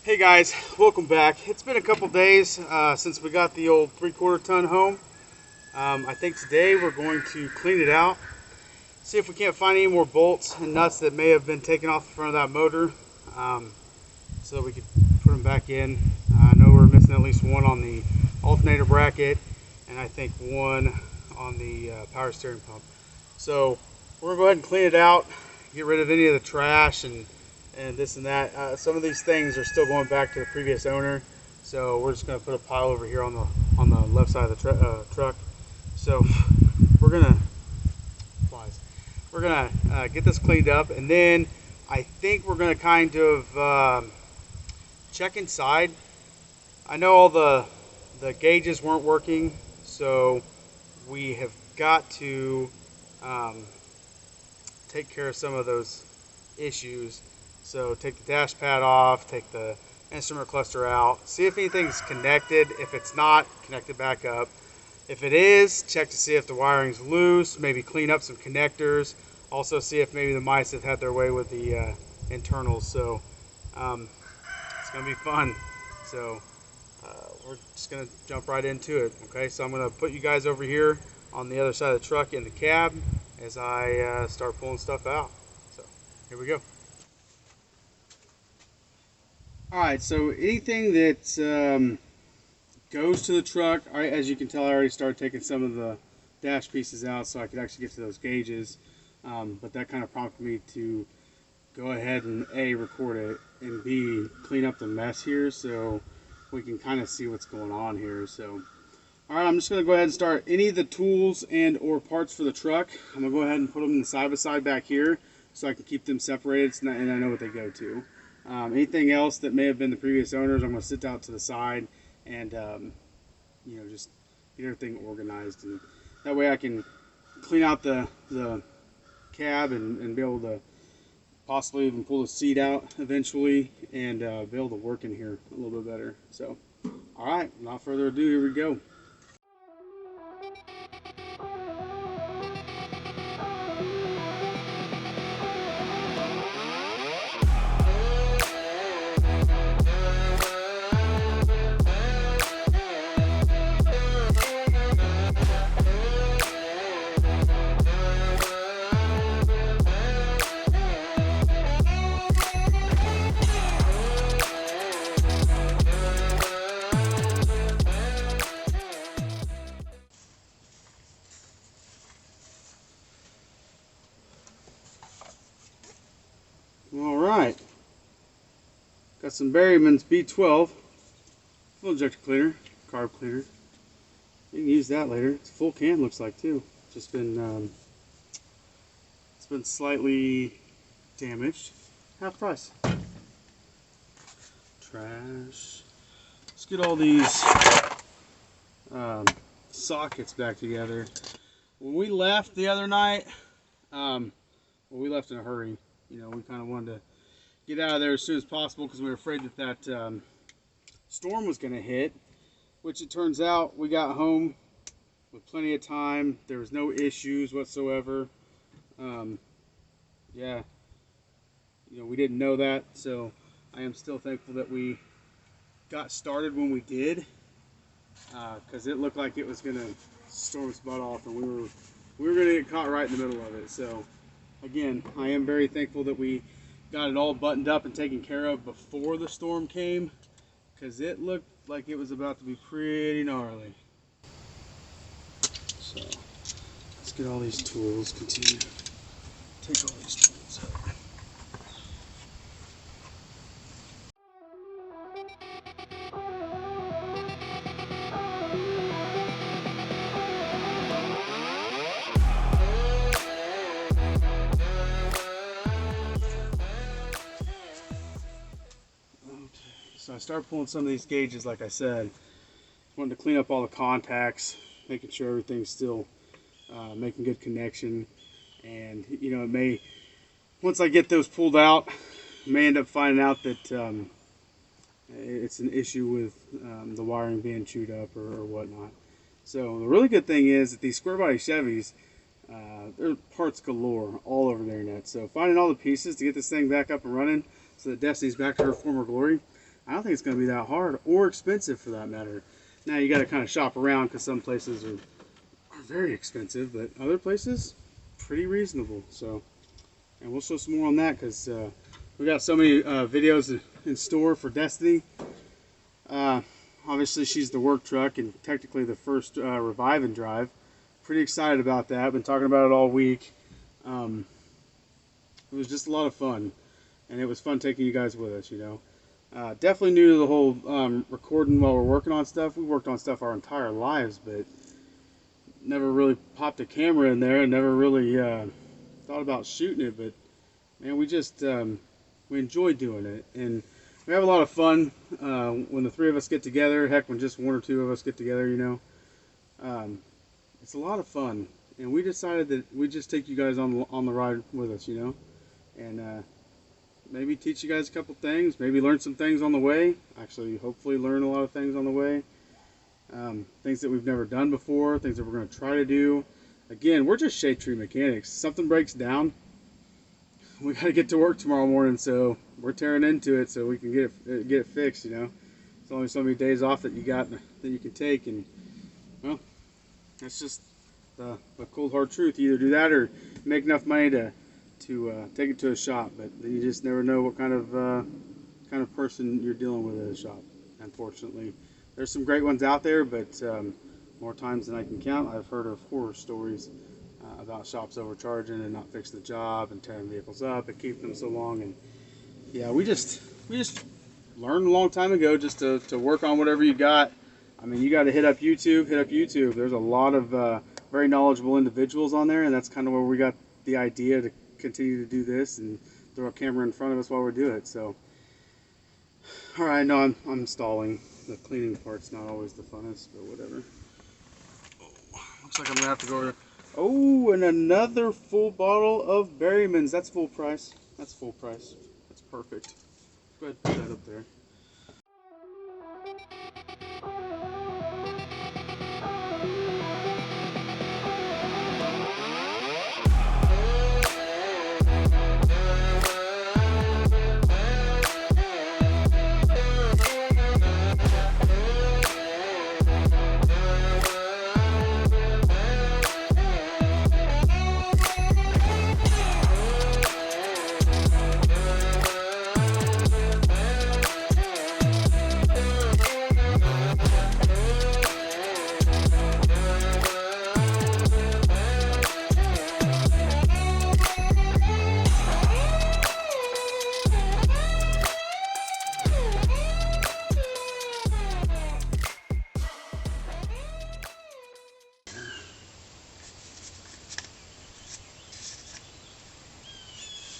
Hey guys, welcome back. It's been a couple days since we got the old 3/4 ton home. I think today we're going to clean it out, see if we can't find any more bolts and nuts that may have been taken off the front of that motor, so that we could put them back in. I know we're missing at least one on the alternator bracket, and I think one on the power steering pump. So we're gonna go ahead and clean it out, get rid of any of the trash and this and that. Some of these things are still going back to the previous owner, so we're just going to put a pile over here on the left side of the truck. So we're gonna get this cleaned up, and then I think we're going to kind of check inside. I know all the gauges weren't working, so we have got to take care of some of those issues. So take the dash pad off, take the instrument cluster out, see if anything's connected. If it's not, connect it back up. If it is, check to see if the wiring's loose, maybe clean up some connectors. Also see if maybe the mice have had their way with the internals. So it's gonna be fun. So we're just gonna jump right into it. Okay, so I'm gonna put you guys over here on the other side of the truck in the cab as I start pulling stuff out. So here we go. Alright, so anything that goes to the truck, as you can tell, I already started taking some of the dash pieces out so I could actually get to those gauges. But that kind of prompted me to go ahead and A, record it, and B, clean up the mess here so we can kind of see what's going on here. So, alright, I'm just going to go ahead and start any of the tools and or parts for the truck. I'm going to go ahead and put them in the side by side back here so I can keep them separated and I know what they go to. Anything else that may have been the previous owners, I'm going to sit out to the side and just get everything organized, and that way I can clean out the cab and be able to possibly even pull the seat out eventually and be able to work in here a little bit better. So, all right, without further ado, here we go. Alright, got some Berryman's B12 full injector cleaner, carb cleaner. You can use that later. It's a full can, looks like, too. Just been it's been slightly damaged. Half price. Trash. Let's get all these sockets back together. When we left the other night, we left in a hurry. We kind of wanted to get out of there as soon as possible because we were afraid that storm was going to hit, which it turns out we got home with plenty of time. There was no issues whatsoever. Yeah, we didn't know that, so I am still thankful that we got started when we did, because it looked like it was going to storm its butt off, and we were going to get caught right in the middle of it. So again, I am very thankful that we got it all buttoned up and taken care of before the storm came, because it looked like it was about to be pretty gnarly. So let's get all these tools, continue to take all these tools out. So I started pulling some of these gauges, like I said. Wanted to clean up all the contacts, making sure everything's still making good connection. And it may, once I get those pulled out, I may end up finding out that it's an issue with the wiring being chewed up or whatnot. So the really good thing is that these square body Chevys, there are parts galore all over the internet. So finding all the pieces to get this thing back up and running so that Destiny's back to her former glory, I don't think it's going to be that hard or expensive for that matter. Now you got to kind of shop around because some places are very expensive, but other places pretty reasonable. So, and we'll show some more on that because we got so many videos in store for Destiny. Obviously, she's the work truck and technically the first revive and drive. Pretty excited about that. I've been talking about it all week. It was just a lot of fun, and it was fun taking you guys with us, you know. Definitely new to the whole recording while we're working on stuff. We worked on stuff our entire lives, but never really popped a camera in there and never really thought about shooting it. But man, we just we enjoy doing it, and we have a lot of fun when the three of us get together. Heck, when just one or two of us get together, you know, it's a lot of fun. And we decided that we just take you guys on the ride with us, you know, and maybe teach you guys a couple things, maybe learn some things on the way. Actually, hopefully learn a lot of things on the way. Things that we've never done before, things that we're going to try to do. Again, we're just shade tree mechanics. Something breaks down, we got to get to work tomorrow morning, so we're tearing into it so we can get it fixed, you know. It's only so many days off that you got that you can take, and well, that's just the cold hard truth. You either do that or make enough money to take it to a shop, but then you just never know what kind of person you're dealing with at a shop. Unfortunately, there's some great ones out there, but more times than I can count, I've heard of horror stories about shops overcharging and not fixing the job and tearing vehicles up and keeping them so long. And yeah, we just learned a long time ago just to work on whatever you got. I mean, you got to hit up YouTube. There's a lot of very knowledgeable individuals on there, and that's kind of where we got the idea to continue to do this and throw a camera in front of us while we do it. So, all right, no, I'm stalling. The cleaning part's not always the funnest, but whatever. Oh, looks like I'm gonna have to go over. Oh, and another full bottle of Berryman's. That's full price. That's full price. That's perfect. Go ahead and put that up there.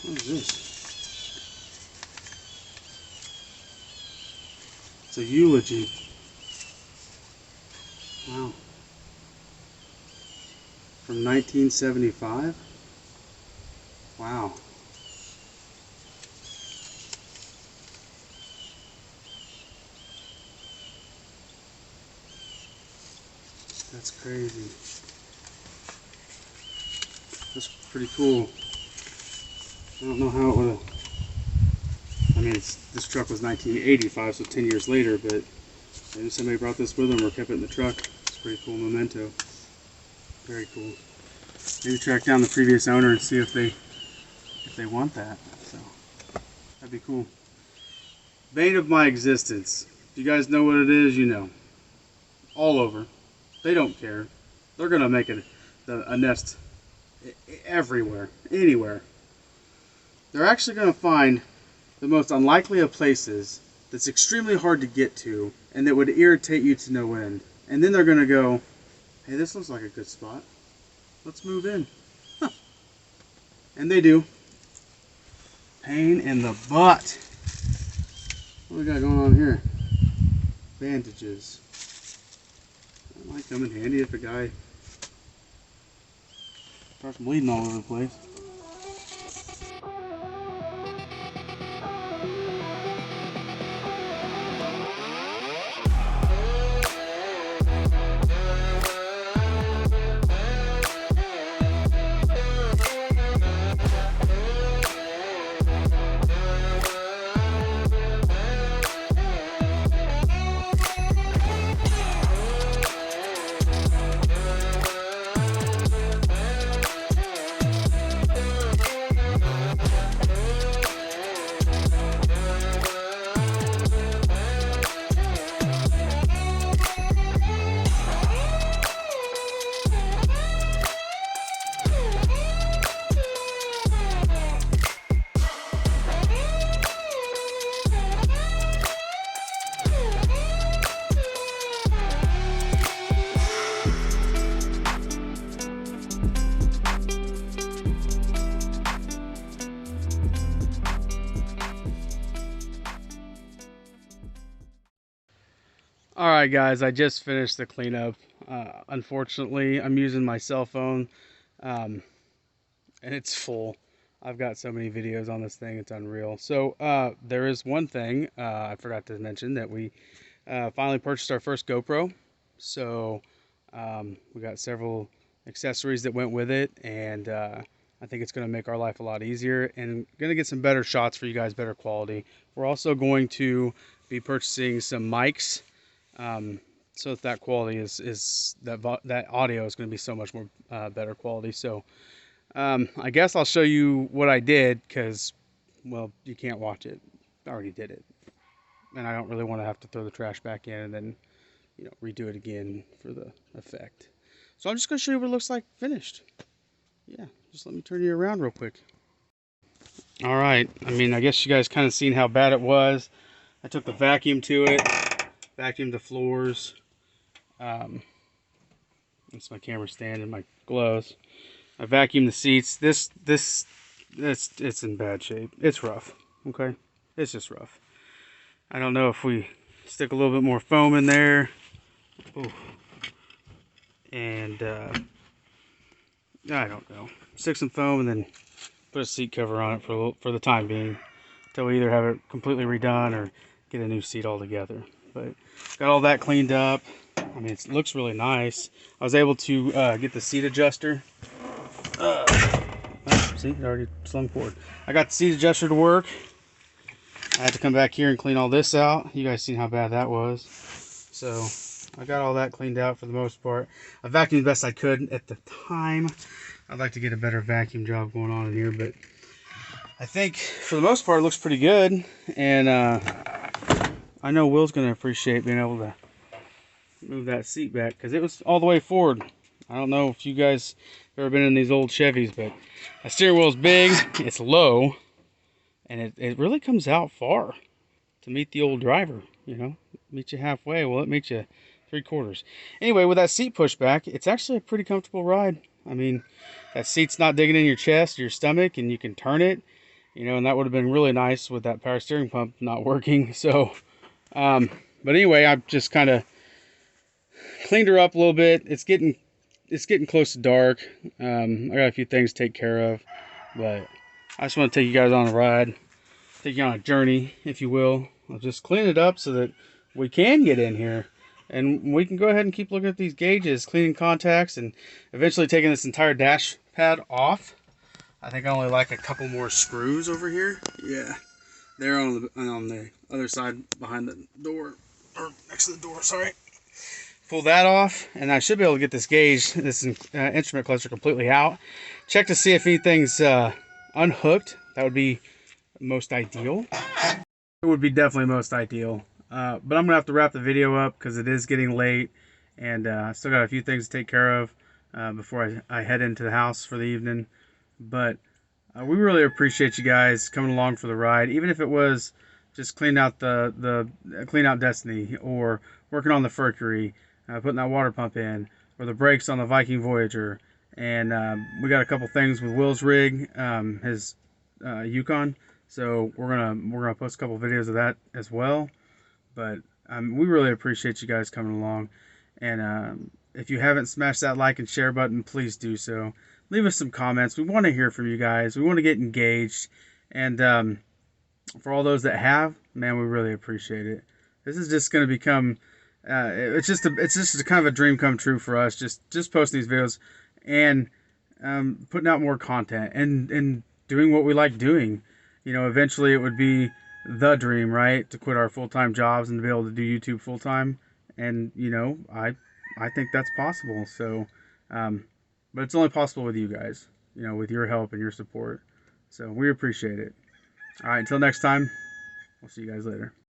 What is this? It's a eulogy. Wow. From 1975? Wow. That's crazy. That's pretty cool. I don't know how it would have. I mean, this truck was 1985, so 10 years later, but maybe somebody brought this with them or kept it in the truck. It's a pretty cool memento. Very cool. Maybe track down the previous owner and see if they want that. So that'd be cool. Bane of my existence. If you guys know what it is, you know. All over. They don't care. They're gonna make a nest everywhere, anywhere. They're actually going to find the most unlikely of places that's extremely hard to get to and that would irritate you to no end. And then they're going to go, hey, this looks like a good spot. Let's move in. Huh. And they do. Pain in the butt. What do we got going on here? Bandages. That might come in handy if a guy starts bleeding all over the place. All right, guys, I just finished the cleanup. Unfortunately, I'm using my cell phone, um, and it's full. I've got so many videos on this thing, it's unreal. So there is one thing I forgot to mention, that we finally purchased our first GoPro. So we got several accessories that went with it, and I think it's going to make our life a lot easier and going to get some better shots for you guys, better quality. We're also going to be purchasing some mics, so that quality is that audio is going to be so much more better quality. So I guess I'll show you what I did, because, well, you can't watch it. I already did it, and I don't really want to have to throw the trash back in and then, you know, redo it again for the effect. So I'm just going to show you what it looks like finished. Yeah, just let me turn you around real quick. All right, I mean, I guess you guys kind of seen how bad it was. I took the vacuum to it, vacuumed the floors. That's my camera stand and my gloves. I vacuumed the seats. It's in bad shape. It's rough. Okay, it's just rough. I don't know if we stick a little bit more foam in there. Ooh. And I don't know. Stick some foam and then put a seat cover on it for the time being, until we either have it completely redone or get a new seat altogether. But got all that cleaned up. I mean, it looks really nice. I was able to get the seat adjuster. See, it already slung forward. I got the seat adjuster to work. I had to come back here and clean all this out. You guys seen how bad that was. So I got all that cleaned out for the most part. I vacuumed the best I could at the time. I'd like to get a better vacuum job going on in here, but I think for the most part it looks pretty good. And I know Will's going to appreciate being able to move that seat back, because it was all the way forward. I don't know if you guys have ever been in these old Chevys, but the steering wheel's big, it's low, and it really comes out far to meet the old driver, you know. Meet you halfway. Well, it meets you 3/4. Anyway, with that seat pushed back, it's actually a pretty comfortable ride. I mean, that seat's not digging in your chest or your stomach, and you can turn it, you know, and that would have been really nice with that power steering pump not working. So, but anyway, I've just kind of cleaned her up a little bit. It's getting close to dark. I got a few things to take care of, but I just want to take you guys on a ride, take you on a journey, if you will. I'll just clean it up so that we can get in here and we can go ahead and keep looking at these gauges, cleaning contacts, and eventually taking this entire dash pad off. I think I only like a couple more screws over here. Yeah, they're on the other side behind the door, or next to the door, sorry. Pull that off, and I should be able to get this gauge, this instrument cluster, completely out. Check to see if anything's unhooked. That would be most ideal. It would be definitely most ideal. But I'm gonna have to wrap the video up because it is getting late, and I still got a few things to take care of before I head into the house for the evening. But we really appreciate you guys coming along for the ride, even if it was just clean out clean out Destiny, or working on the Mercury, putting that water pump in, or the brakes on the Viking Voyager. And we got a couple things with Will's rig, his Yukon. So we're gonna post a couple videos of that as well. But we really appreciate you guys coming along. And if you haven't smashed that like and share button, please do so. Leave us some comments. We want to hear from you guys. We want to get engaged. And for all those that have, man, we really appreciate it. This is just going to become it's just a kind of a dream come true for us. Just posting these videos and putting out more content and doing what we like doing. You know, eventually it would be the dream, right? To quit our full-time jobs and to be able to do YouTube full-time. And, you know, I think that's possible. So, but it's only possible with you guys, you know, with your help and your support. So we appreciate it. All right, until next time, we'll see you guys later.